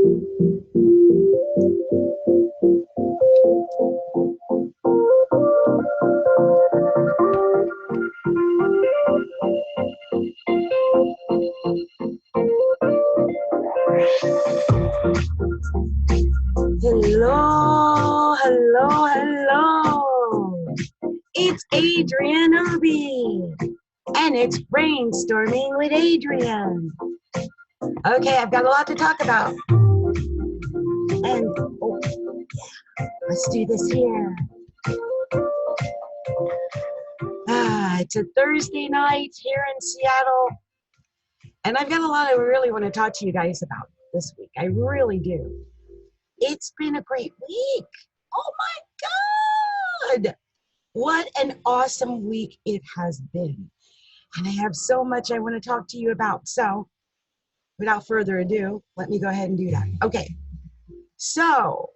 Hello, hello, hello. It's Adrienne, and it's Brainstorming with Adrienne. Okay, I've got a lot to talk about. And, oh, yeah, let's do this here. It's a Thursday night here in Seattle. And I've got a lot I really want to talk to you guys about this week. I really do. It's been a great week. Oh my God. What an awesome week it has been. And I have so much I want to talk to you about. So without further ado, let me go ahead and do that. Okay. So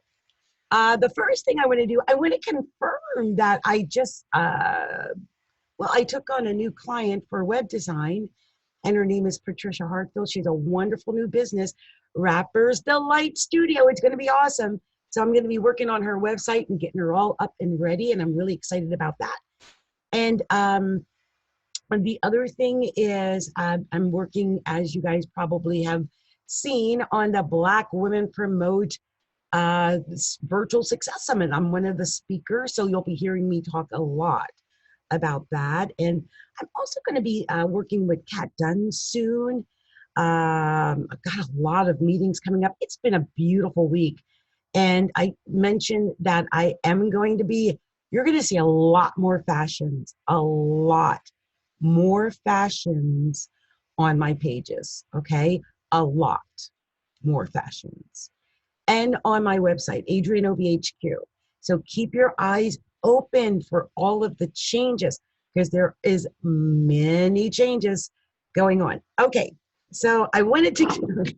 the first thing I want to do, I want to confirm that I just, I took on a new client for web design, and her name is Patricia Hartfield. She's a wonderful new business, Rappers Delight Studio. It's going to be awesome. So I'm going to be working on her website and getting her all up and ready, and I'm really excited about that. And the other thing is I'm working, as you guys probably have seen, on the Black Women Promote Virtual Success Summit. I'm one of the speakers, so you'll be hearing me talk a lot about that. And I'm also going to be working with Kat Dunn soon. I've got a lot of meetings coming up. It's been a beautiful week. And I mentioned that I am going to be, you're going to see a lot more fashions, a lot more fashions on my pages, okay? A lot more fashions. And on my website, Adrienne OBHQ. So keep your eyes open for all of the changes, because there is many changes going on. Okay, so I wanted to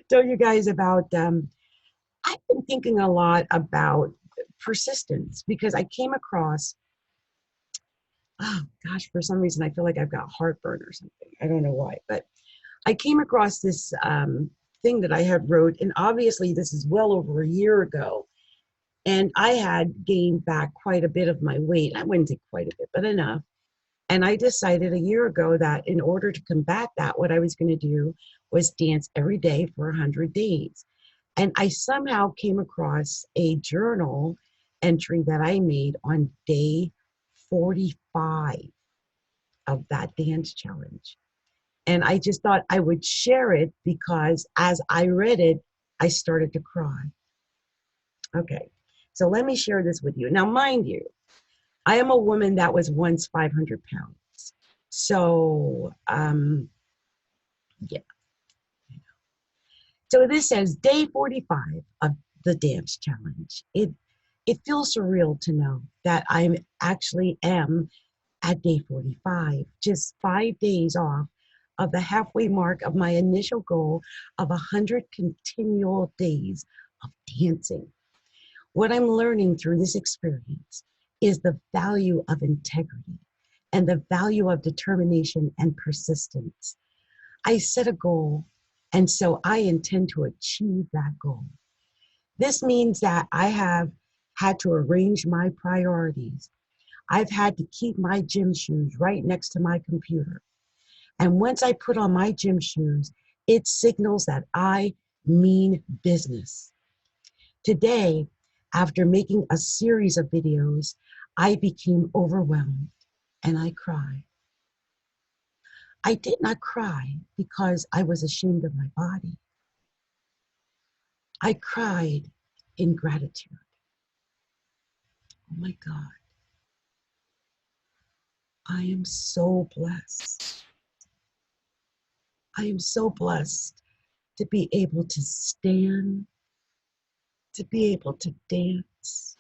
tell you guys about, I've been thinking a lot about persistence, because I came across, oh gosh, for some reason I feel like I've got heartburn or something. I don't know why, but I came across this thing that I had wrote, and obviously this is well over a year ago. And I had gained back quite a bit of my weight. I wouldn't say quite a bit, but enough. And I decided a year ago that in order to combat that, what I was going to do was dance every day for 100 days. And I somehow came across a journal entry that I made on day 45 of that dance challenge. And I just thought I would share it, because as I read it, I started to cry. Okay. So let me share this with you. Now, mind you, I am a woman that was once 500 pounds. So, yeah. So this says day 45 of the dance challenge. It feels surreal to know that I actually am at day 45, just 5 days off of the halfway mark of my initial goal of 100 continual days of dancing. What I'm learning through this experience is the value of integrity and the value of determination and persistence. I set a goal, and so I intend to achieve that goal. This means that I have had to arrange my priorities. I've had to keep my gym shoes right next to my computer. And once I put on my gym shoes, it signals that I mean business. Today, after making a series of videos, I became overwhelmed and I cried. I did not cry because I was ashamed of my body. I cried in gratitude. Oh my God. I am so blessed. I am so blessed to be able to stand, to be able to dance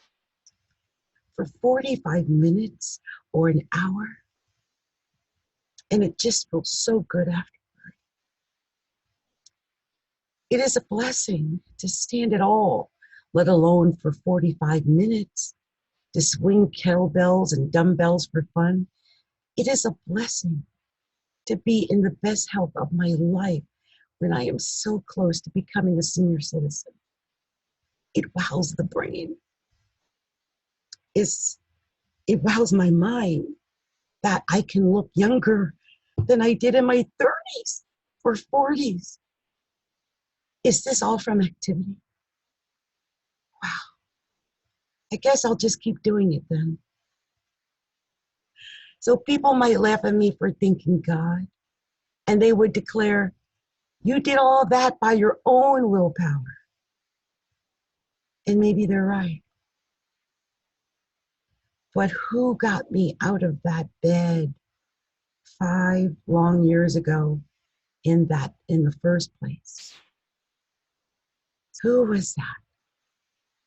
for 45 minutes or an hour. And it just feels so good afterward. It is a blessing to stand at all, let alone for 45 minutes, to swing kettlebells and dumbbells for fun. It is a blessing to be in the best health of my life when I am so close to becoming a senior citizen. It wows the brain. It wows my mind that I can look younger than I did in my 30s or 40s. Is this all from activity? Wow. I guess I'll just keep doing it then. So people might laugh at me for thinking God, and they would declare, you did all that by your own willpower. And maybe they're right. But who got me out of that bed 5 long years ago in the first place? Who was that?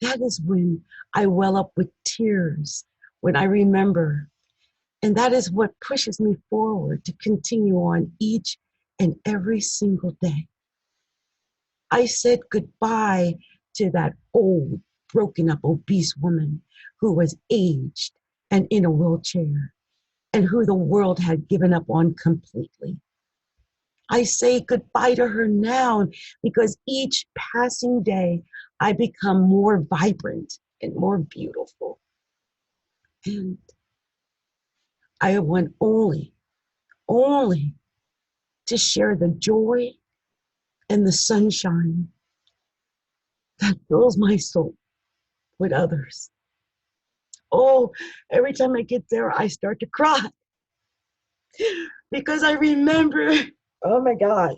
That is when I well up with tears, when I remember. And that is what pushes me forward to continue on each and every single day. I said goodbye to that old, broken up, obese woman who was aged and in a wheelchair and who the world had given up on completely. I say goodbye to her now because each passing day I become more vibrant and more beautiful. And I want only to share the joy and the sunshine that fills my soul with others. Oh, every time I get there, I start to cry because I remember, oh my God,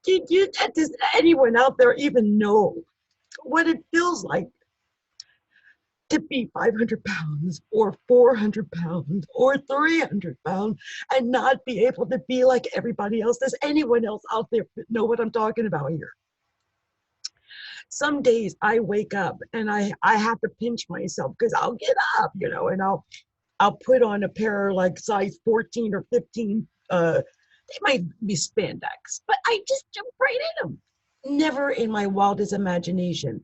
does anyone out there even know what it feels like to be 500 pounds or 400 pounds or 300 pounds and not be able to be like everybody else? Does anyone else out there know what I'm talking about here? Some days I wake up and I have to pinch myself because I'll get up, and I'll put on a pair like size 14 or 15. They might be spandex, but I just jump right in them. Never in my wildest imagination.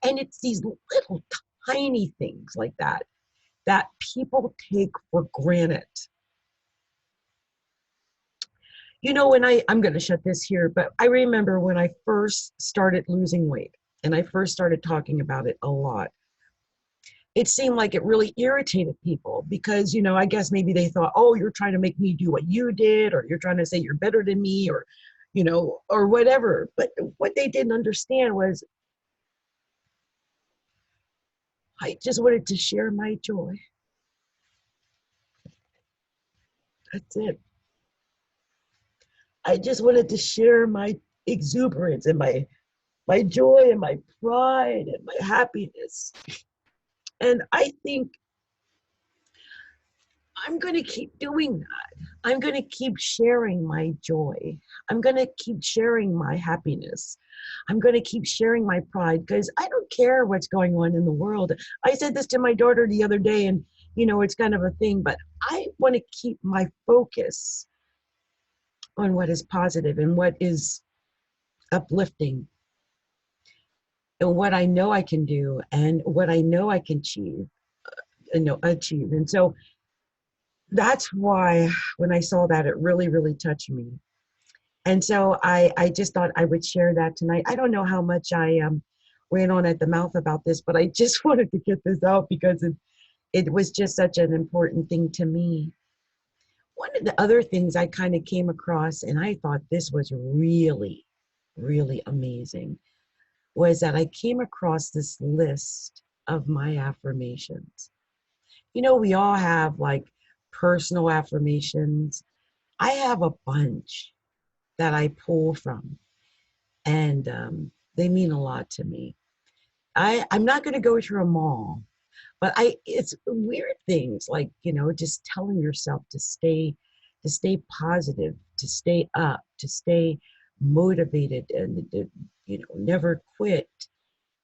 And it's these little tiny things like that people take for granted. When I'm going to shut this here, but I remember when I first started losing weight and I first started talking about it a lot, it seemed like it really irritated people because, I guess maybe they thought, oh, you're trying to make me do what you did, or you're trying to say you're better than me, or, or whatever. But what they didn't understand was I just wanted to share my joy. That's it. I just wanted to share my exuberance and my joy and my pride and my happiness. And I think I'm going to keep doing that. I'm going to keep sharing my joy. I'm going to keep sharing my happiness. I'm going to keep sharing my pride because I don't care what's going on in the world. I said this to my daughter the other day, and it's kind of a thing, but I want to keep my focus on what is positive and what is uplifting and what I know I can do and what I know I can achieve. And so that's why when I saw that, it really, really touched me. And so I just thought I would share that tonight. I don't know how much I ran on at the mouth about this, but I just wanted to get this out because it was just such an important thing to me. One of the other things I kind of came across, and I thought this was really, really amazing, was that I came across this list of my affirmations. We all have like personal affirmations. I have a bunch that I pull from, and they mean a lot to me. I'm not going to go through them all, but it's weird things like, just telling yourself to stay positive, to stay up, to stay motivated, and to, never quit,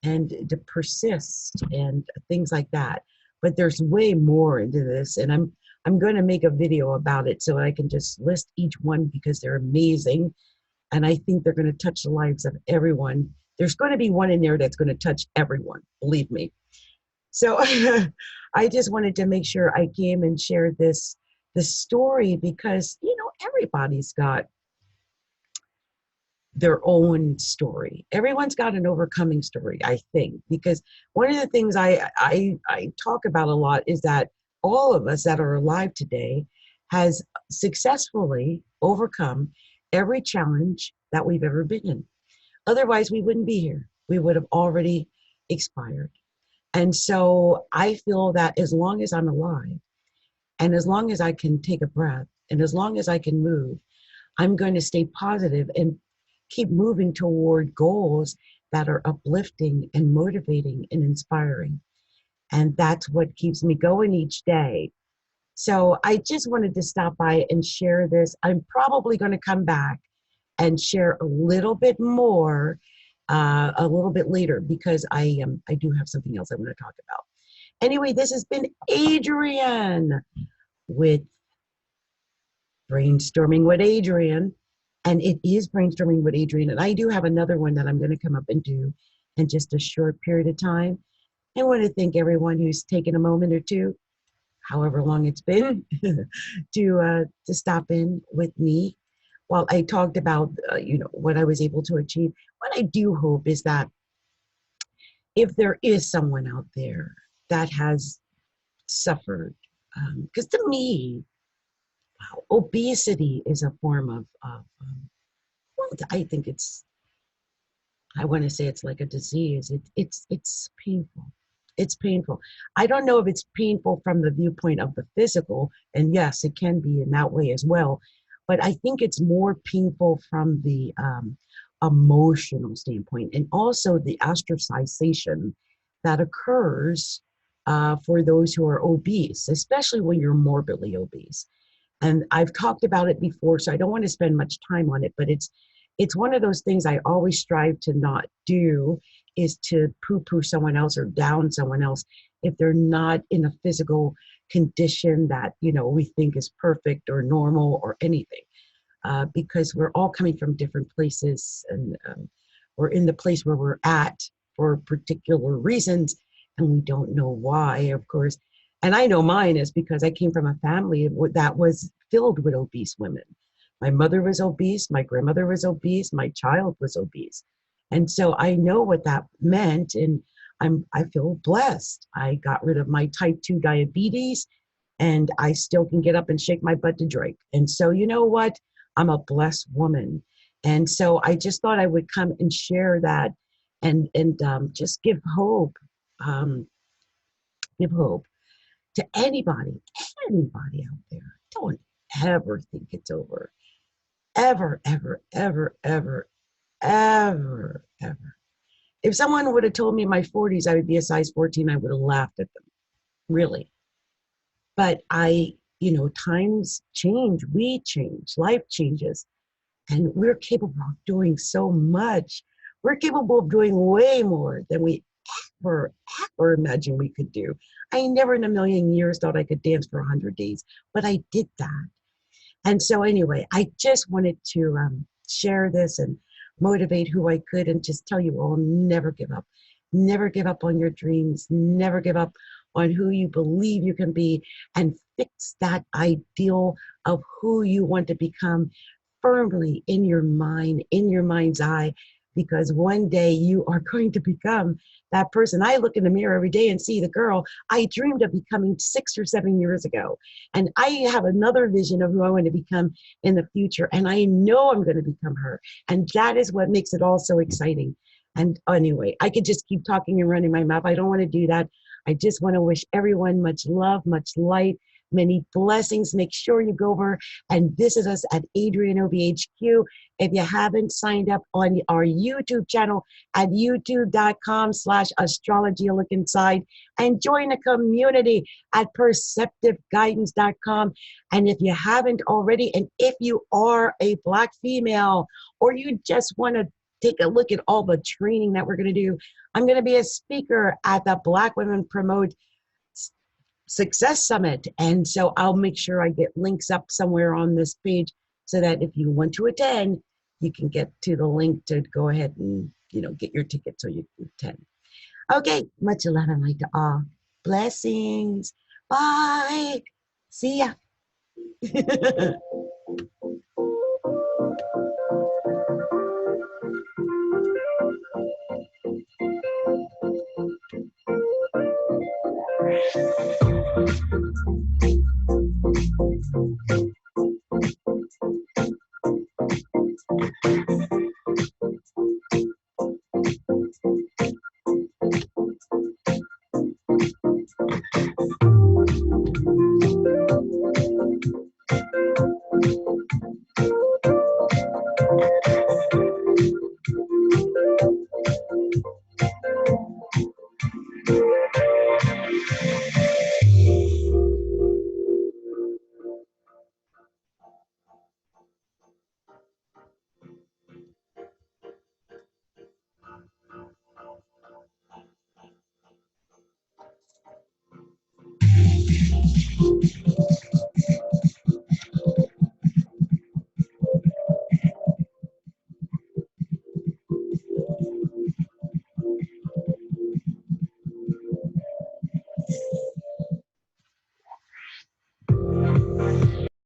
and to persist, and things like that. But there's way more into this, and I'm going to make a video about it so I can just list each one because they're amazing. And I think they're going to touch the lives of everyone. There's going to be one in there that's going to touch everyone, believe me. So I just wanted to make sure I came and shared this story because, everybody's got their own story. Everyone's got an overcoming story, I think, because one of the things I talk about a lot is that all of us that are alive today has successfully overcome every challenge that we've ever been in. Otherwise, we wouldn't be here. We would have already expired. And so I feel that as long as I'm alive, and as long as I can take a breath, and as long as I can move, I'm going to stay positive and keep moving toward goals that are uplifting and motivating and inspiring. And that's what keeps me going each day. So I just wanted to stop by and share this. I'm probably going to come back and share a little bit more a little bit later, because I do have something else I want to talk about. Anyway, this has been Adrienne with Brainstorming with Adrienne. And it is Brainstorming with Adrienne. And I do have another one that I'm going to come up and do in just a short period of time. I want to thank everyone who's taken a moment or two, however long it's been, to stop in with me while I talked about what I was able to achieve. What I do hope is that if there is someone out there that has suffered, because to me, wow, obesity is a form of well, I think I want to say it's like a disease. It's painful. It's painful. I don't know if it's painful from the viewpoint of the physical, and yes, it can be in that way as well. But I think it's more painful from the emotional standpoint, and also the ostracization that occurs for those who are obese, especially when you're morbidly obese. And I've talked about it before, so I don't want to spend much time on it, but it's one of those things I always strive to not do, is to poo-poo someone else or down someone else if they're not in a physical condition that, we think is perfect or normal or anything. Because we're all coming from different places, and we're in the place where we're at for particular reasons, and we don't know why, of course. And I know mine is because I came from a family that was filled with obese women. My mother was obese, my grandmother was obese, my child was obese. And so I know what that meant, and I feel blessed. I got rid of my type 2 diabetes, and I still can get up and shake my butt to drink. And so you know what? I'm a blessed woman. And so I just thought I would come and share that, and just um, give hope to anybody out there. Don't ever think it's over. Ever, ever, ever, ever, ever, ever. If someone would have told me in my 40s I would be a size 14, I would have laughed at them, really. But times change, we change, life changes, and we're capable of doing so much. We're capable of doing way more than we ever imagined we could do. I never in a million years thought I could dance for 100 days, but I did that. And so anyway, I just wanted to share this and motivate who I could, and just tell you all, never give up. Never give up on your dreams. Never give up on who you believe you can be, and fix that ideal of who you want to become firmly in your mind, in your mind's eye, because one day you are going to become that person. I look in the mirror every day and see the girl I dreamed of becoming 6 or 7 years ago. And I have another vision of who I want to become in the future. And I know I'm going to become her. And that is what makes it all so exciting. And anyway, I could just keep talking and running my mouth. I don't want to do that. I just want to wish everyone much love, much light, many blessings. Make sure you go over and visit us at Adrienne OBHQ. If you haven't signed up on our YouTube channel at youtube.com/astrology, look inside and join the community at perceptiveguidance.com. And if you haven't already, and if you are a Black female, or you just want to take a look at all the training that we're going to do, I'm going to be a speaker at the Black Women Promote Success Summit. And so I'll make sure I get links up somewhere on this page, so that if you want to attend, you can get to the link to go ahead and, get your ticket so you can attend. Okay, much love and light to all. Blessings. Bye. See ya.